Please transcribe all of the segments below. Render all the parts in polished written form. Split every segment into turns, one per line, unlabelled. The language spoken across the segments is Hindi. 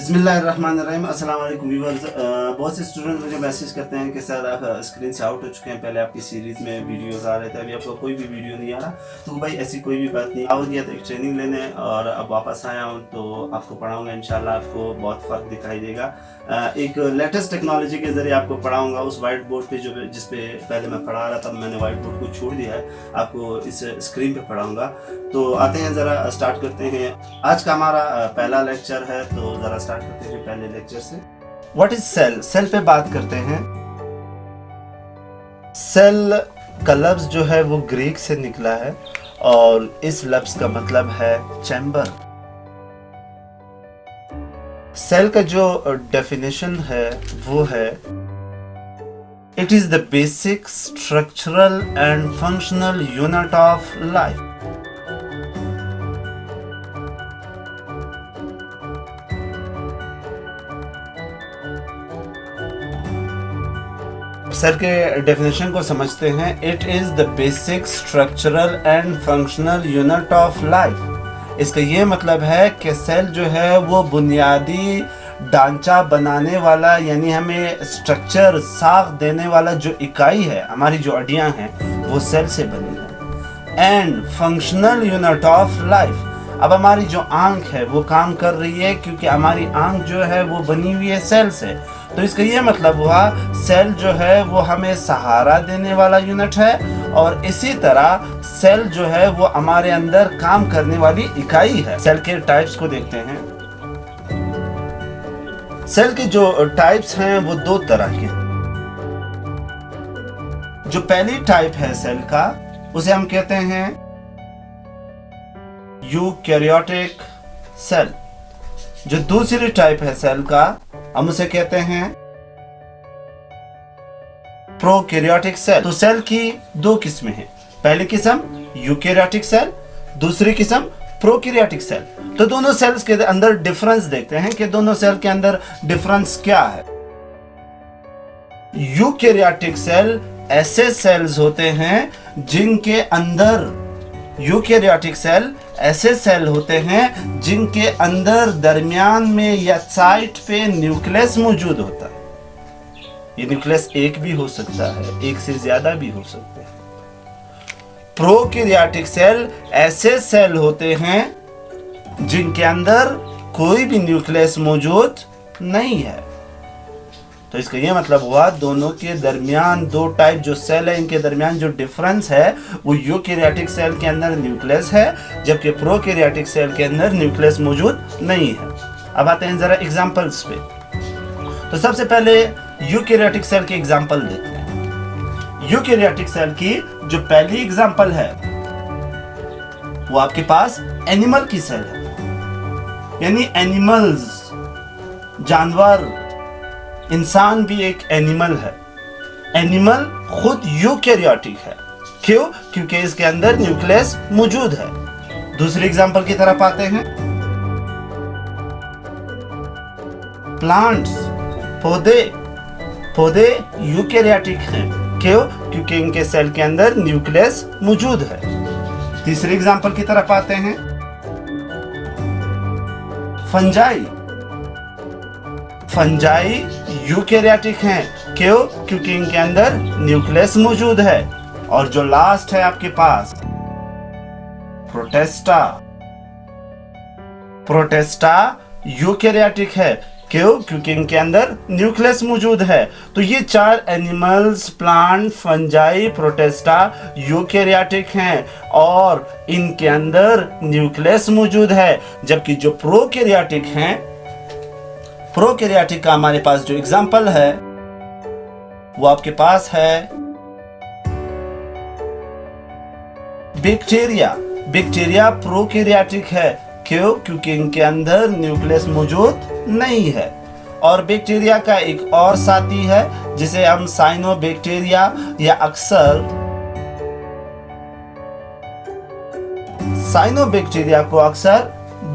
बिस्मिल्लाहिर्रहमानिर्रहीम। अस्सलाम वालेकुम व्यूअर्स। बहुत से स्टूडेंट मुझे मैसेज करते हैं कि सर आप स्क्रीन से आउट हो चुके हैं, पहले आपकी सीरीज़ में वीडियोस आ रहे थे, अभी आपको कोई भी वीडियो नहीं आ रहा। तो भाई ऐसी कोई भी बात नहीं, आओ गया तो एक ट्रेनिंग लेने और अब वापस आया हूँ तो आपको पढ़ाऊँगा। इंशाल्लाह आपको बहुत फ़र्क दिखाई देगा। एक लेटेस्ट टेक्नोलॉजी के ज़रिए आपको पढ़ाऊँगा। उस वाइट बोर्ड पे जो जिस पे पहले मैं पढ़ा रहा था, मैंने वाइट बोर्ड को छोड़ दिया है, आपको इस स्क्रीन पे पढ़ाऊँगा। तो आते हैं, ज़रा स्टार्ट करते हैं। आज का हमारा पहला लेक्चर है, तो ज़रा स्टार्ट करते हैं पहले लेक्चर से। What is cell? सेल पे बात करते हैं। सेल का लफ्ज़ जो है वो ग्रीक से निकला है और इस लफ्ज़ का मतलब है चैम्बर। सेल का जो डेफिनेशन है वो है it is the basic structural and functional unit of life. Cell के डेफिनेशन को समझते हैं। It is the basic structural and functional unit of life. इसका ये मतलब है कि सेल जो है वो बुनियादी ढांचा बनाने वाला, यानी हमें स्ट्रक्चर साख देने वाला जो इकाई है, हमारी जो हड्डियां हैं वो सेल से बनी है। And functional unit of life. अब हमारी जो आंख है वो काम कर रही है क्योंकि हमारी आंख जो है वो बनी हुई है सेल से। तो इसका ये मतलब हुआ सेल जो है वो हमें सहारा देने वाला यूनिट है और इसी तरह सेल जो है वो हमारे अंदर काम करने वाली इकाई है। सेल के टाइप्स को देखते हैं। सेल के जो टाइप्स हैं वो दो तरह के। जो पहली टाइप है सेल का, उसे हम कहते हैं यूकैरियोटिक सेल। जो दूसरी टाइप है सेल का, हम उसे कहते हैं प्रोकैरियोटिक सेल। तो सेल की दो किस्में हैं। पहली किस्म यूकैरियोटिक सेल, दूसरी किस्म प्रोकैरियोटिक सेल। तो दोनों सेल्स के अंदर डिफरेंस देखते हैं कि दोनों सेल के अंदर डिफरेंस क्या है। यूकैरियोटिक सेल ऐसे सेल्स होते हैं जिनके अंदर यूकैरियोटिक सेल ऐसे सेल होते हैं जिनके अंदर दरमियान में या साइट पे न्यूक्लियस मौजूद होता है। ये न्यूक्लियस एक भी हो सकता है, एक से ज्यादा भी हो सकते हैं। प्रोकैरियोटिक सेल ऐसे सेल होते हैं जिनके अंदर कोई भी न्यूक्लियस मौजूद नहीं है। तो इसका ये मतलब हुआ दोनों के दरमियान, दो टाइप जो सेल है इनके दरमियान जो डिफरेंस है वो यूकैरियोटिक सेल के अंदर न्यूक्लियस है, जबकि प्रोकैरियोटिक सेल के अंदर न्यूक्लियस मौजूद नहीं है। अब आते हैं जरा एग्जांपल्स पे। तो सबसे पहले यूकैरियोटिक सेल की एग्जांपल देखते हैं। यूकैरियोटिक सेल की जो पहली एग्जांपल है वो आपके पास एनिमल की सेल है, यानी एनिमल्स, जानवर, इंसान भी एक एनिमल है। एनिमल खुद यूकैरियोटिक है। क्यों? क्योंकि इसके अंदर न्यूक्लियस मौजूद है। दूसरी एग्जांपल की तरफ आते हैं। प्लांट्स, पौधे यूकैरियोटिक हैं। क्यों? क्योंकि इनके सेल के अंदर न्यूक्लियस मौजूद है। तीसरी एग्जांपल की तरफ आते हैं। फंजाई यूकैरियोटिक हैं। क्यों? क्योंकि इनके अंदर न्यूक्लियस मौजूद है। और जो लास्ट है आपके पास प्रोटिस्टा यूकैरियोटिक है। क्यों? क्योंकि इनके अंदर न्यूक्लियस मौजूद है। तो ये चार animals, plant, fungi, protista eukaryotic हैं और इनके अंदर न्यूक्लियस मौजूद है। जबकि जो प्रोकैरियोटिक हैं, प्रोकैरियोटिक का हमारे पास जो एग्जांपल है वो आपके पास है बैक्टीरिया प्रोकैरियोटिक है। क्यों? क्योंकि इनके अंदर न्यूक्लियस मौजूद नहीं है। और बैक्टीरिया का एक और साथी है जिसे हम साइनोबैक्टीरिया या अक्सर साइनोबैक्टीरिया को अक्सर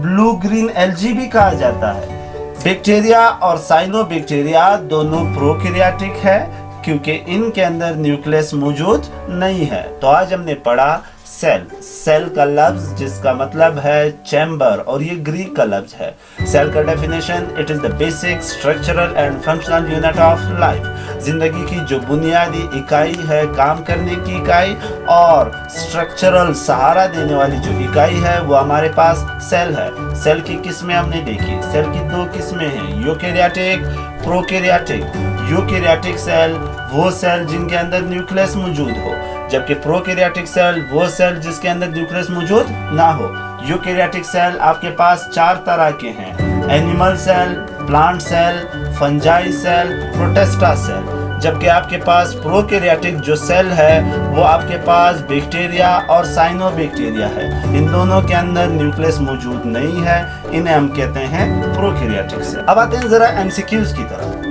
ब्लू ग्रीन एल्गी भी कहा जाता है। बैक्टीरिया और साइनोबैक्टीरिया दोनों प्रोकैरियोटिक है क्योंकि इनके अंदर न्यूक्लियस मौजूद नहीं है। तो आज हमने पढ़ा सेल, सेल का लफ्ज जिसका मतलब है चैम्बर और ये ग्रीक का लफ्ज है। सेल का definition, it is the basic structural and functional unit of life. जिंदगी की जो बुनियादी इकाई है, काम करने की इकाई, और स्ट्रक्चरल सहारा देने वाली जो इकाई है वो हमारे पास सेल है। सेल की किस्में हमने देखी, सेल की दो किस्में हैं, यूकेरियोटिक, प्रोकैरियोटिक। यूकेरियोटिक सेल वो सेल जिनके अंदर न्यूक्लियस मौजूद हो, जबकि प्रोकैरियोटिक सेल वो सेल जिसके अंदर न्यूक्लियस मौजूद ना हो। यूकेरियोटिक सेल आपके पास 4 तरह के हैं, animal cell, plant cell, fungi cell, protista cell. जबकि आपके पास प्रोकैरियोटिक जो सेल है वो आपके पास बैक्टीरिया और साइनोबैक्टीरिया है। इन दोनों के अंदर न्यूक्लियस मौजूद नहीं है, इन्हें हम कहते हैं प्रोकैरियोटिक सेल। अब आते हैं जरा एमसीक्यूज की तरफ।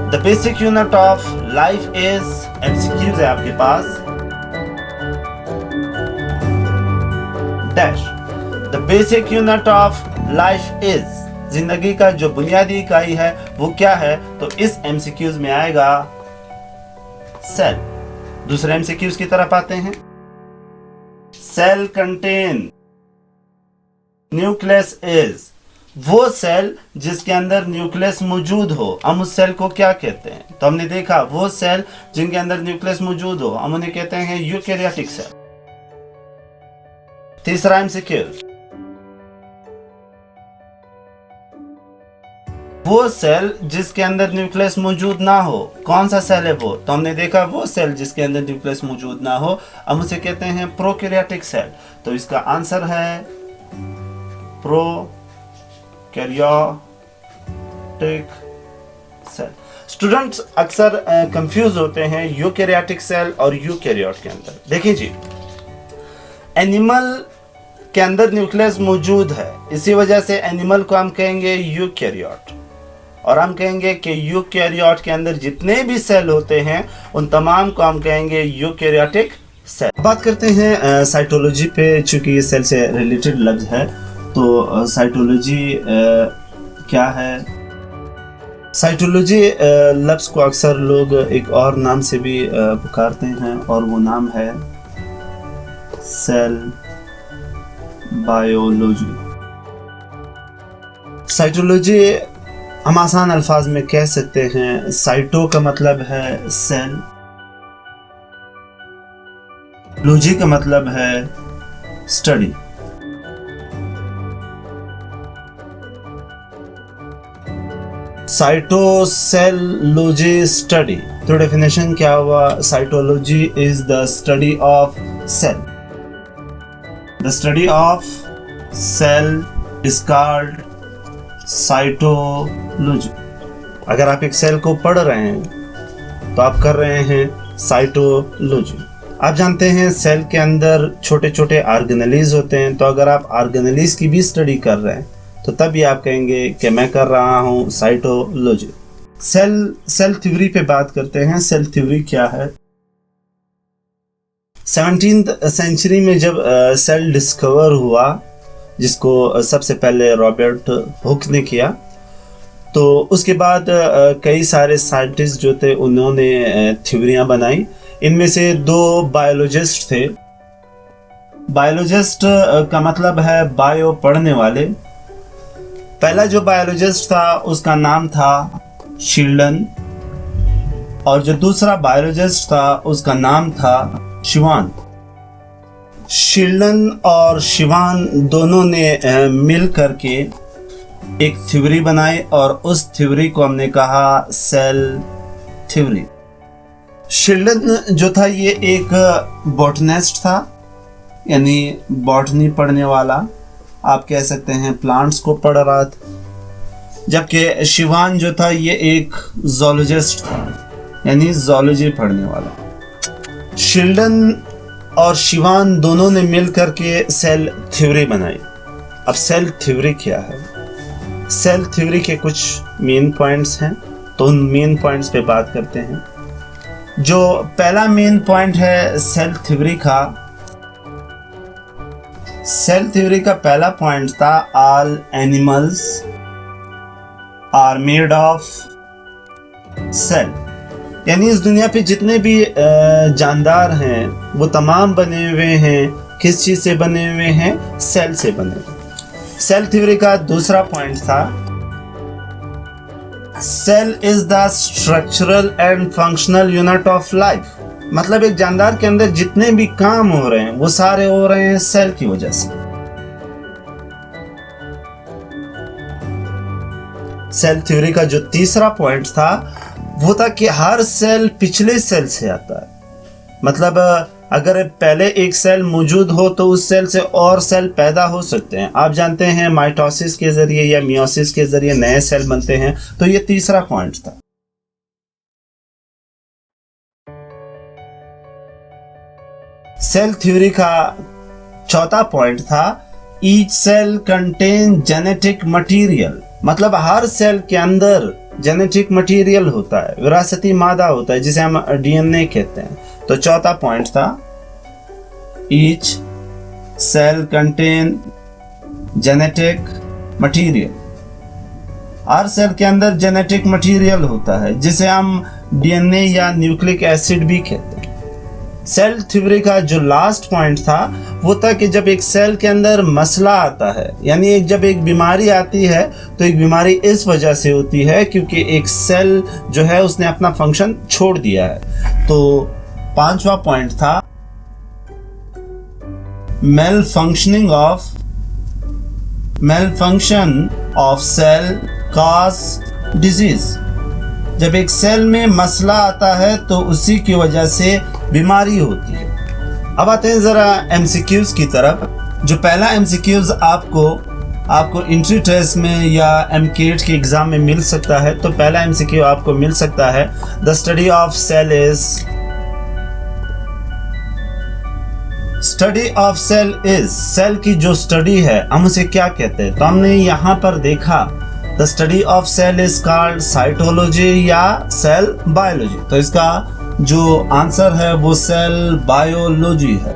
The basic unit of life is, MCQs है आपके पास, dash. The basic unit of life is, जिंदगी का जो बुनियादी इकाई है वो क्या है, तो इस MCQs में आएगा सेल। दूसरे MCQs की तरफ आते हैं। सेल कंटेन न्यूक्लियस इज, वो सेल जिसके अंदर न्यूक्लियस मौजूद हो, हम उस सेल को क्या कहते हैं? तो हमने देखा वो सेल जिनके अंदर न्यूक्लियस मौजूद हो हम उन्हें कहते हैं यूकेरियोटिक सेल। तीसरा एमसीक्यू, वो सेल जिसके अंदर न्यूक्लियस मौजूद ना हो, कौन सा सेल है वो? तो हमने देखा वो सेल जिसके अंदर न्यूक्लियस मौजूद ना हो हम उसे कहते हैं प्रोकैरियोटिक सेल। तो इसका आंसर है प्रोकैरियोटिक सेल। स्टूडेंट्स अक्सर कंफ्यूज होते हैं यूकेरियोटिक सेल और यूकेरियोट के अंदर। देखिए जी, एनिमल के अंदर न्यूक्लियस मौजूद है, इसी वजह से एनिमल को हम कहेंगे यूकेरियोट, और हम कहेंगे कि यूकेरियोट के अंदर जितने भी सेल होते हैं उन तमाम को हम कहेंगे यूकेरियोटिक सेल। बात करते हैं साइटोलॉजी पे, चूंकि ये सेल से रिलेटेड लफ्ज है तो साइटोलॉजी क्या है? साइटोलॉजी लफ्ज को अक्सर लोग एक और नाम से भी पुकारते हैं और वो नाम है सेल बायोलॉजी। साइटोलॉजी हम आसान अल्फाज में कह सकते हैं, साइटो का मतलब है सेल, लॉजी का मतलब है स्टडी। साइटोसेलॉजी स्टडी, तो डेफिनेशन क्या हुआ? Cytology is the study of cell. The study of cell is called cytology. अगर आप एक सेल को पढ़ रहे हैं तो आप कर रहे हैं साइटोलॉजी। आप जानते हैं सेल के अंदर छोटे छोटे ऑर्गेनेलीज होते हैं, तो अगर आप ऑर्गेनेलीज की भी स्टडी कर रहे हैं तो तब ये आप कहेंगे कि मैं कर रहा हूं साइटोलॉजी। सेल थ्योरी पे बात करते हैं। सेल थ्योरी क्या है? 17th सेंचुरी में जब सेल डिस्कवर हुआ, जिसको सबसे पहले रॉबर्ट हुक ने किया, तो उसके बाद कई सारे साइंटिस्ट जो थे उन्होंने थ्योरियां बनाई। इनमें से 2 बायोलॉजिस्ट थे। बायोलॉजिस्ट का मतलब है बायो पढ़ने वाले। पहला जो बायोलॉजिस्ट था उसका नाम था शील्डन, और जो दूसरा बायोलॉजिस्ट था उसका नाम था शिवान। शील्डन और शिवान दोनों ने मिल करके एक थ्योरी बनाई और उस थ्योरी को हमने कहा सेल थ्योरी। शील्डन जो था ये एक बॉटनिस्ट था, यानी बॉटनी पढ़ने वाला, आप कह सकते हैं प्लांट्स को पढ़ रहा था। जबकि शिवान जो था ये एक ज़ूलॉजिस्ट था, यानी ज़ूलॉजी पढ़ने वाला। शील्डन और शिवान दोनों ने मिल करके सेल थ्योरी बनाई। अब सेल थ्योरी क्या है? सेल थ्योरी के कुछ मेन पॉइंट्स हैं, तो उन मेन पॉइंट्स पे बात करते हैं। जो पहला मेन पॉइंट है सेल थ्योरी का, सेल थ्योरी का पहला पॉइंट था all animals are made of cell. यानी इस दुनिया पे जितने भी जानदार हैं वो तमाम बने हुए हैं किस चीज से बने हुए हैं? सेल से बने हुए। सेल थ्योरी का दूसरा पॉइंट था cell is the structural and functional unit of life. मतलब एक जानदार के अंदर जितने भी काम हो रहे हैं वो सारे हो रहे हैं सेल की वजह से। सेल थ्योरी का जो तीसरा पॉइंट था वो था कि हर सेल पिछले सेल से आता है। मतलब अगर पहले एक सेल मौजूद हो तो उस सेल से और सेल पैदा हो सकते हैं। आप जानते हैं माइटोसिस के जरिए या मियोसिस के जरिए नए सेल बनते हैं। तो ये तीसरा पॉइंट था। सेल थ्योरी का चौथा पॉइंट था each cell contain genetic material. मतलब हर सेल के अंदर जेनेटिक मटेरियल होता है, विरासती मादा होता है जिसे हम डीएनए कहते हैं। तो चौथा पॉइंट था each cell contain genetic material. हर सेल के अंदर जेनेटिक मटेरियल होता है जिसे हम डीएनए या न्यूक्लिक एसिड भी कहते हैं। सेल थ्योरी का जो लास्ट पॉइंट था वो था कि जब एक सेल के अंदर मसला आता है, यानी जब एक बीमारी आती है तो एक बीमारी इस वजह से होती है क्योंकि एक सेल जो है उसने अपना फंक्शन छोड़ दिया है। तो पांचवा पॉइंट था malfunction of cell cause disease। जब एक सेल में मसला आता है तो उसी की वजह से बीमारी होती है। अब आते हैं जरा एमसीक्यूज की तरफ। जो पहला एमसीक्यूज आपको एंट्री टेस्ट में या एमकेट के एग्जाम में मिल सकता है। तो पहला एमसीक्यू आपको मिल सकता है the study of cell is cell की जो स्टडी है हम उसे क्या कहते हैं? तो हमने यहाँ पर देखा the study of cell is called cytology या सेल बायोलॉजी। तो इसका जो आंसर है वो सेल बायोलॉजी है।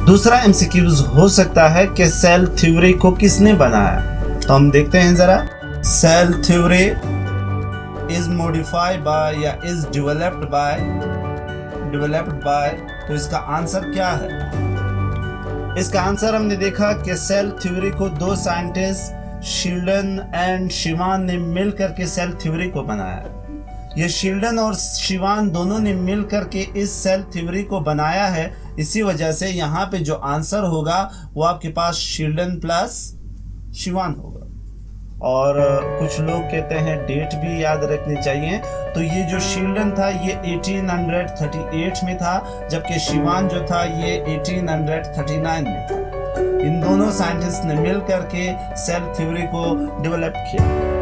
दूसरा एमसीक्यूज हो सकता है कि सेल थ्योरी को किसने बनाया? तो हम देखते हैं जरा। Cell theory is modified by या इज डेवलप्ड बाय। तो इसका आंसर क्या है? इसका आंसर हमने देखा कि सेल थ्योरी को दो साइंटिस्ट शील्डन एंड शिवान ने मिलकर के सेल थ्योरी को बनाया। ये शील्डन और शिवान दोनों ने मिलकर के इस सेल थ्योरी को बनाया है। इसी वजह से यहाँ पे जो आंसर होगा वो आपके पास शील्डन प्लस शिवान होगा। और कुछ लोग कहते हैं डेट भी याद रखनी चाहिए। तो ये जो शील्डन था ये 1838 में था, जबकि शिवान जो था ये 1839 में था। इन दोनों साइंटिस्ट ने मिलकर के सेल थ्योरी को डेवलप किया।